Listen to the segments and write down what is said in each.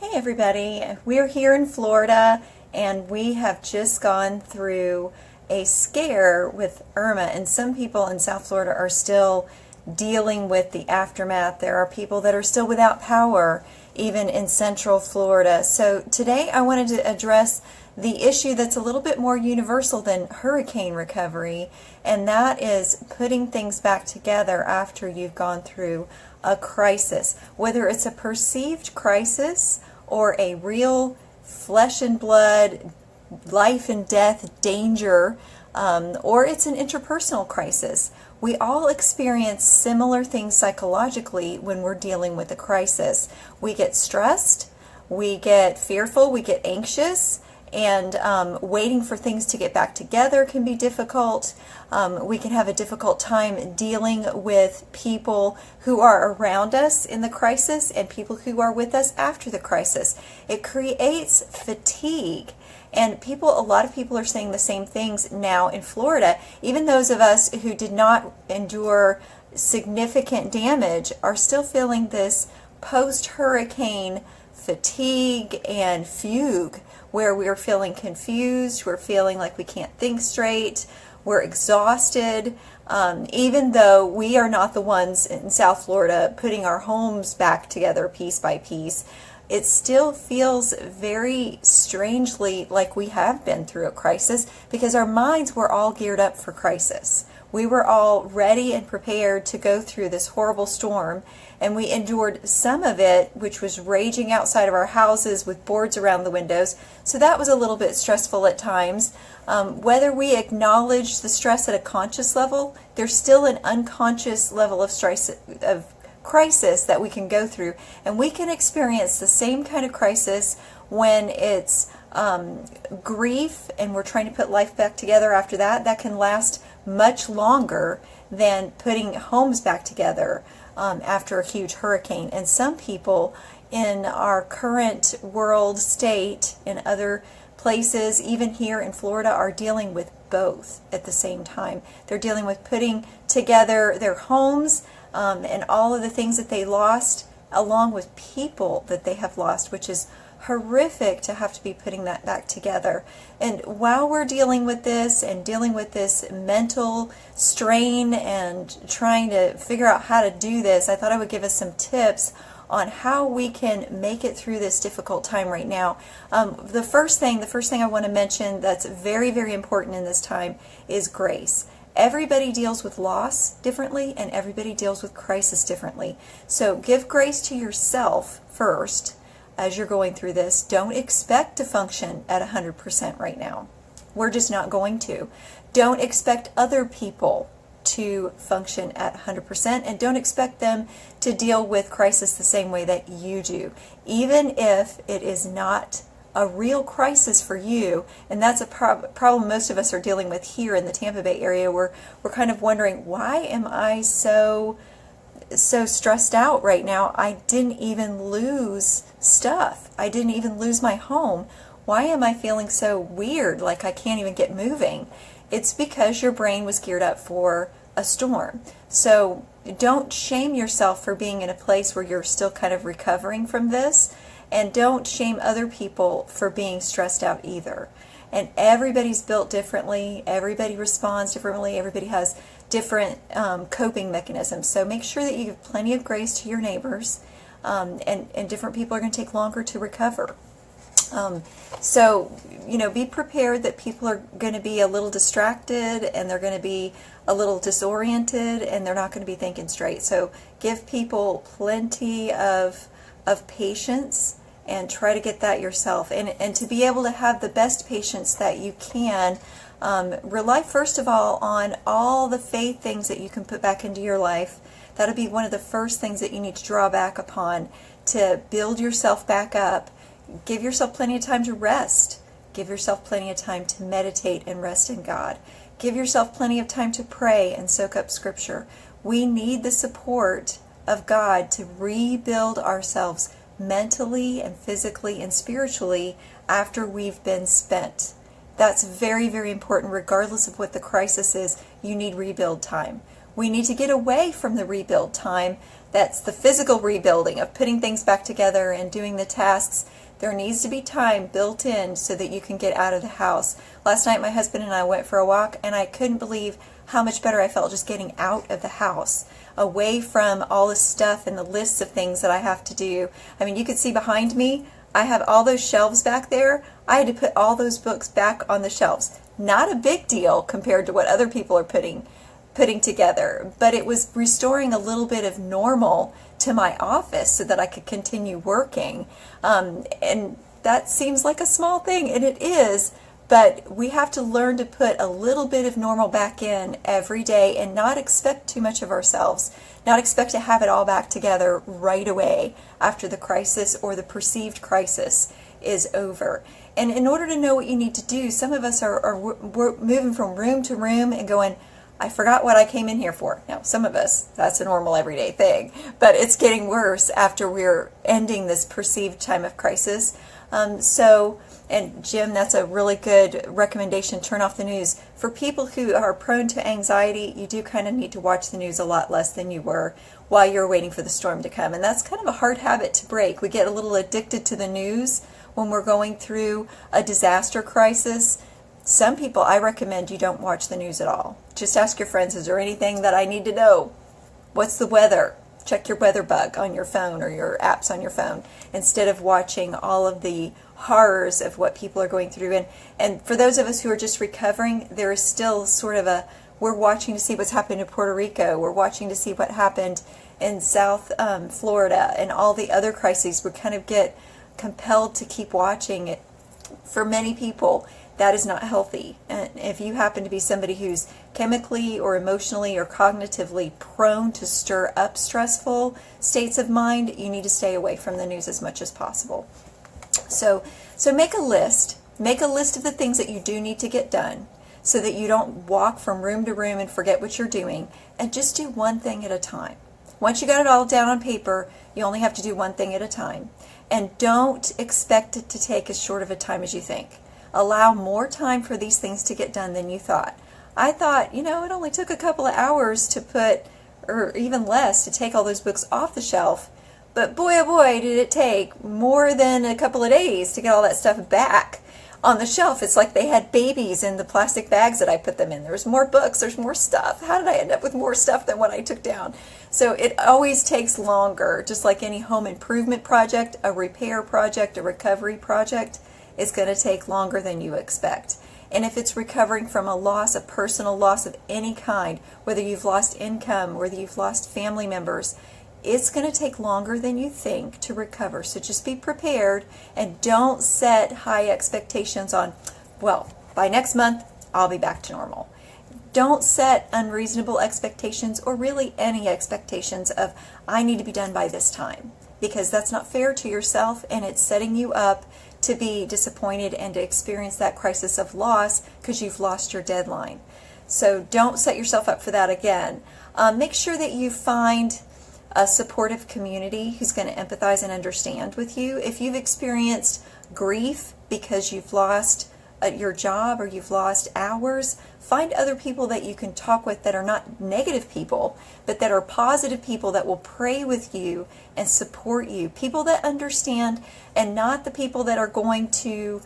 Hey everybody, we're here in Florida and we have just gone through a scare with Irma, and some people in South Florida are still dealing with the aftermath. There are people that are still without power even in Central Florida. So today I wanted to address the issue that's a little bit more universal than hurricane recovery, and that is putting things back together after you've gone through a crisis, whether it's a perceived crisis or a real flesh and blood, life and death danger, or it's an interpersonal crisis. We all experience similar things psychologically when we're dealing with a crisis. We get stressed, we get fearful, we get anxious, and waiting for things to get back together can be difficult. We can have a difficult time dealing with people who are around us in the crisis and people who are with us after the crisis. It creates fatigue. And a lot of people are saying the same things now in Florida. Even those of us who did not endure significant damage are still feeling this post-hurricane fatigue and fugue, where we're feeling confused, we're feeling like we can't think straight, we're exhausted, even though we are not the ones in South Florida putting our homes back together piece by piece. It still feels very strangely like we have been through a crisis, because our minds were all geared up for crisis. We were all ready and prepared to go through this horrible storm, and we endured some of it, which was raging outside of our houses with boards around the windows. So that was a little bit stressful at times. Whether we acknowledge the stress at a conscious level, there's still an unconscious level of stress, of crisis that we can go through, and we can experience the same kind of crisis when it's grief and we're trying to put life back together after that. That can last much longer than putting homes back together after a huge hurricane. And some people in our current world state and other places, even here in Florida, are dealing with both at the same time. They're dealing with putting together their homes and all of the things that they lost, along with people that they have lost, which is horrific to have to be putting that back together. And while we're dealing with this and dealing with this mental strain and trying to figure out how to do this, I thought I would give us some tips on how we can make it through this difficult time right now. The first thing I want to mention that's very, very important in this time is grace. Everybody deals with loss differently, and everybody deals with crisis differently. So give grace to yourself first as you're going through this. Don't expect to function at 100% right now. We're just not going to. Don't expect other people to function at 100%, and don't expect them to deal with crisis the same way that you do, even if it is not a real crisis for you. And that's a problem most of us are dealing with here in the Tampa Bay area. We're kind of wondering, why am I so stressed out right now? I didn't even lose stuff. I didn't even lose my home. Why am I feeling so weird, like I can't even get moving? It's because your brain was geared up for a storm. So don't shame yourself for being in a place where you're still kind of recovering from this. And don't shame other people for being stressed out either. And everybody's built differently. Everybody responds differently. Everybody has different coping mechanisms. So make sure that you give plenty of grace to your neighbors. And different people are going to take longer to recover. So, be prepared that people are going to be a little distracted, and they're going to be a little disoriented, and they're not going to be thinking straight. So give people plenty of patience, and try to get that yourself. And to be able to have the best patience that you can, rely first of all on all the faith things that you can put back into your life. That'll be one of the first things that you need to draw back upon to build yourself back up. Give yourself plenty of time to rest. Give yourself plenty of time to meditate and rest in God. Give yourself plenty of time to pray and soak up Scripture. We need the support of God to rebuild ourselves mentally and physically and spiritually after we've been spent. That's very, very important. Regardless of what the crisis is, you need rebuild time. We need to get away from the rebuild time That's the physical rebuilding of putting things back together and doing the tasks. There needs to be time built in so that you can get out of the house. Last night my husband and I went for a walk, and I couldn't believe how much better I felt just getting out of the house, away from all the stuff and the lists of things that I have to do. I mean, you can see behind me, I have all those shelves back there. I had to put all those books back on the shelves. Not a big deal compared to what other people are putting together, but it was restoring a little bit of normal to my office so that I could continue working. And that seems like a small thing, and it is, but we have to learn to put a little bit of normal back in every day and not expect too much of ourselves, not expect to have it all back together right away after the crisis or the perceived crisis is over. And in order to know what you need to do, some of us are moving from room to room and going, I forgot what I came in here for. Now, some of us, that's a normal everyday thing, but it's getting worse after we're ending this perceived time of crisis. And Jim, that's a really good recommendation, turn off the news. For people who are prone to anxiety, you do kind of need to watch the news a lot less than you were while you're waiting for the storm to come. And that's kind of a hard habit to break. We get a little addicted to the news when we're going through a disaster crisis. Some people, I recommend you don't watch the news at all. Just ask your friends, is there anything that I need to know? What's the weather? Check your weather bug on your phone or your apps on your phone instead of watching all of the horrors of what people are going through. And for those of us who are just recovering, there is still sort of we're watching to see what's happened in Puerto Rico. We're watching to see what happened in South Florida and all the other crises. We kind of get compelled to keep watching it. For many people, that is not healthy. And if you happen to be somebody who's chemically or emotionally or cognitively prone to stir up stressful states of mind, you need to stay away from the news as much as possible. So make a list. Make a list of the things that you do need to get done so that you don't walk from room to room and forget what you're doing, and just do one thing at a time. Once you got it all down on paper, you only have to do one thing at a time. And don't expect it to take as short of a time as you think. Allow more time for these things to get done than you thought. I thought, it only took a couple of hours to put, or even less, to take all those books off the shelf. But boy, oh boy, did it take more than a couple of days to get all that stuff back on the shelf. It's like they had babies in the plastic bags that I put them in. There's more books, there's more stuff. How did I end up with more stuff than what I took down? So it always takes longer, just like any home improvement project, a repair project, a recovery project is going to take longer than you expect. And if it's recovering from a loss, a personal loss of any kind, whether you've lost income, whether you've lost family members, it's going to take longer than you think to recover. So just be prepared and don't set high expectations on, well, by next month, I'll be back to normal. Don't set unreasonable expectations or really any expectations of, I need to be done by this time, because that's not fair to yourself and it's setting you up to be disappointed and to experience that crisis of loss because you've lost your deadline. So don't set yourself up for that again. Make sure that you find a supportive community who's going to empathize and understand with you. If you've experienced grief because you've lost your job or you've lost hours, find other people that you can talk with that are not negative people, but that are positive people that will pray with you and support you. People that understand, and not the people that are going to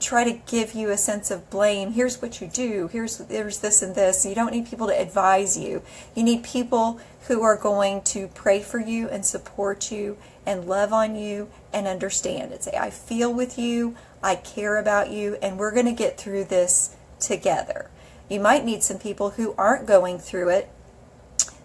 try to give you a sense of blame. Here's what you do. There's this and this. You don't need people to advise you. You need people who are going to pray for you and support you and love on you and understand and say, I feel with you, I care about you, and we're going to get through this together. You might need some people who aren't going through it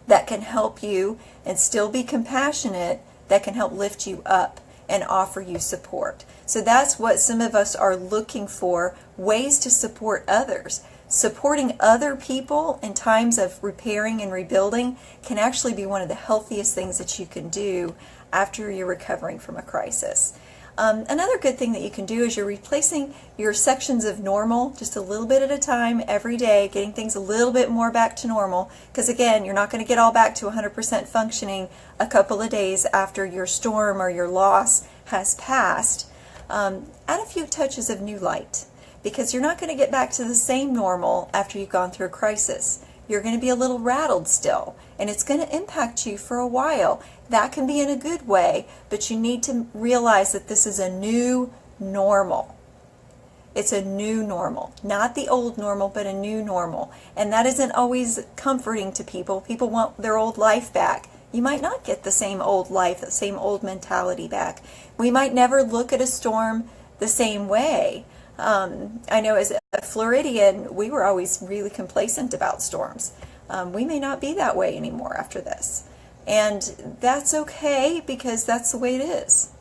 that can help you and still be compassionate, that can help lift you up and offer you support. So that's what some of us are looking for, ways to support others. Supporting other people in times of repairing and rebuilding can actually be one of the healthiest things that you can do after you're recovering from a crisis. Another good thing that you can do is you're replacing your sections of normal just a little bit at a time every day, getting things a little bit more back to normal, because again, you're not going to get all back to 100% functioning a couple of days after your storm or your loss has passed. Add a few touches of new light, because you're not going to get back to the same normal after you've gone through a crisis. You're going to be a little rattled still, and it's going to impact you for a while. That can be in a good way, but you need to realize that this is a new normal. It's a new normal, not the old normal, but a new normal. And that isn't always comforting to people. People want their old life back. You might not get the same old life, the same old mentality back. We might never look at a storm the same way. I know as a Floridian, we were always really complacent about storms. We may not be that way anymore after this. And that's okay, because that's the way it is.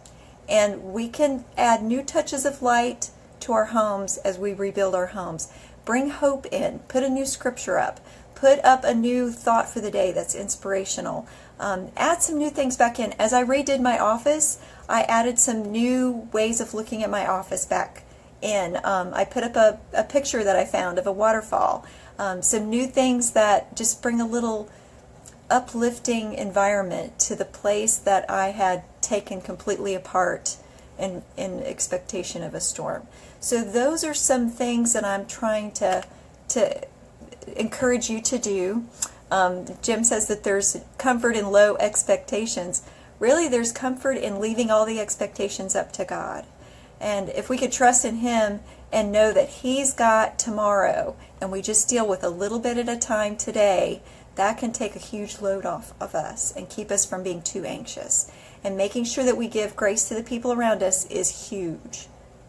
And we can add new touches of light to our homes as we rebuild our homes. Bring hope in. Put a new scripture up. Put up a new thought for the day that's inspirational. Add some new things back in. As I redid my office, I added some new ways of looking at my office back in. I put up a picture that I found of a waterfall. Some new things that just bring a little uplifting environment to the place that I had taken completely apart in expectation of a storm. So those are some things that I'm trying to encourage you to do. Jim says that there's comfort in low expectations. Really, there's comfort in leaving all the expectations up to God. And if we could trust in Him and know that He's got tomorrow, and we just deal with a little bit at a time today, that can take a huge load off of us and keep us from being too anxious. And making sure that we give grace to the people around us is huge.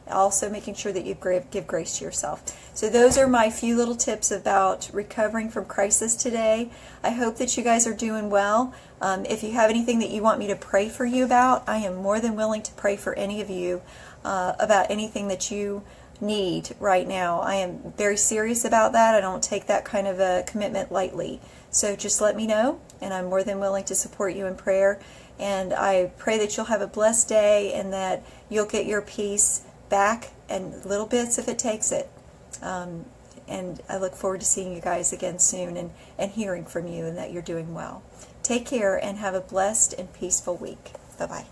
Also making sure that you give grace to yourself. So those are my few little tips about recovering from crisis today. I hope that you guys are doing well. If you have anything that you want me to pray for you about, I am more than willing to pray for any of you about anything that you need right now. I am very serious about that. I don't take that kind of a commitment lightly. So just let me know, and I'm more than willing to support you in prayer. And I pray that you'll have a blessed day and that you'll get your peace back, and little bits if it takes it. And I look forward to seeing you guys again soon and hearing from you, and that you're doing well. Take care and have a blessed and peaceful week. Bye-bye.